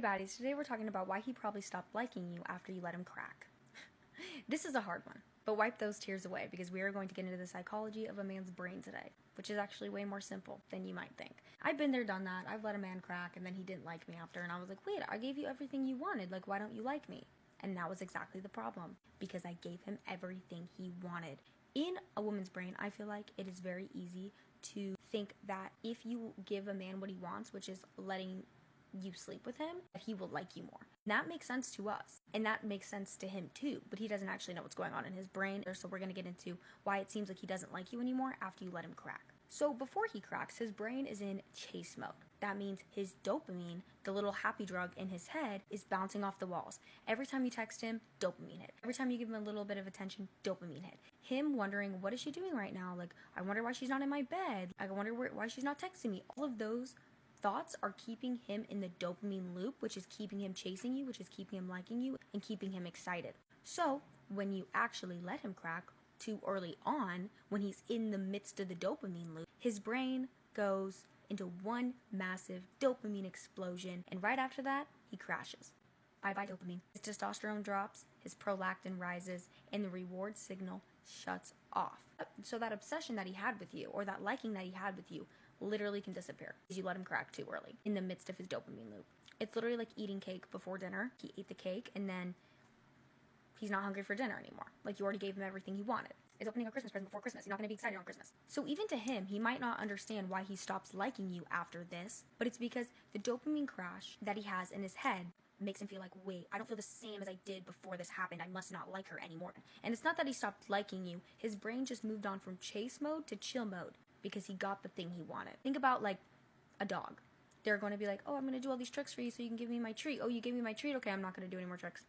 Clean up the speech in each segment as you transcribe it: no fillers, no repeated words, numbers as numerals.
Hey baddies, today we're talking about why he probably stopped liking you after you let him crack. This is a hard one, but wipe those tears away because we are going to get into the psychology of a man's brain today, which is actually way more simple than you might think. I've been there, done that. I've let a man crack and then he didn't like me after, and I was like, wait, I gave you everything you wanted, like why don't you like me? And that was exactly the problem, because I gave him everything he wanted. In a woman's brain, I feel like it is very easy to think that if you give a man what he wants, which is letting you sleep with him, that he will like you more. And that makes sense to us, and that makes sense to him too, but he doesn't actually know what's going on in his brain. So we're going to get into why it seems like he doesn't like you anymore after you let him crack. So before he cracks, his brain is in chase mode. That means his dopamine, the little happy drug in his head, is bouncing off the walls. Every time you text him, dopamine hit. Every time you give him a little bit of attention, dopamine hit. Him wondering, what is she doing right now? Like, I wonder why she's not in my bed. I wonder why she's not texting me. All of those thoughts are keeping him in the dopamine loop, which is keeping him chasing you, which is keeping him liking you, and keeping him excited. So when you actually let him crack too early on, when he's in the midst of the dopamine loop, his brain goes into one massive dopamine explosion, and right after that, he crashes. Bye-bye dopamine. His testosterone drops, his prolactin rises, and the reward signal shuts off. So that obsession that he had with you, or that liking that he had with you, literally can disappear because you let him crack too early in the midst of his dopamine loop. It's literally like eating cake before dinner. He ate the cake and then he's not hungry for dinner anymore. Like, you already gave him everything he wanted. It's opening a Christmas present before Christmas. He's not going to be excited on Christmas. So even to him, he might not understand why he stops liking you after this, but it's because the dopamine crash that he has in his head makes him feel like, wait, I don't feel the same as I did before this happened. I must not like her anymore. And it's not that he stopped liking you. His brain just moved on from chase mode to chill mode because he got the thing he wanted. Think about like a dog. They're going to be like, oh, I'm going to do all these tricks for you so you can give me my treat. Oh, you gave me my treat? Okay, I'm not going to do any more tricks.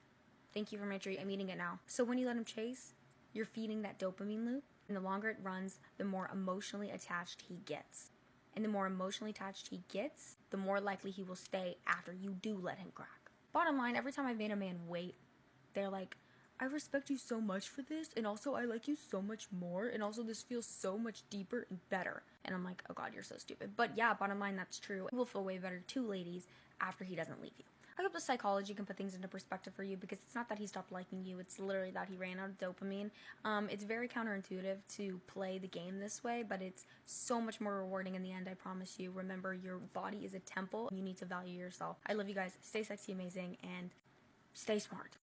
Thank you for my treat. I'm eating it now. So when you let him chase, you're feeding that dopamine loop. And the longer it runs, the more emotionally attached he gets. And the more emotionally attached he gets, the more likely he will stay after you do let him crack. Bottom line, every time I've made a man wait, they're like, I respect you so much for this, and also I like you so much more, and also this feels so much deeper and better. And I'm like, oh god, you're so stupid. But yeah, bottom line, that's true. You will feel way better too, ladies, after he doesn't leave you. I hope the psychology can put things into perspective for you, because it's not that he stopped liking you, it's literally that he ran out of dopamine. It's very counterintuitive to play the game this way, but it's so much more rewarding in the end, I promise you. Remember, your body is a temple. You need to value yourself. I love you guys. Stay sexy, amazing, and stay smart.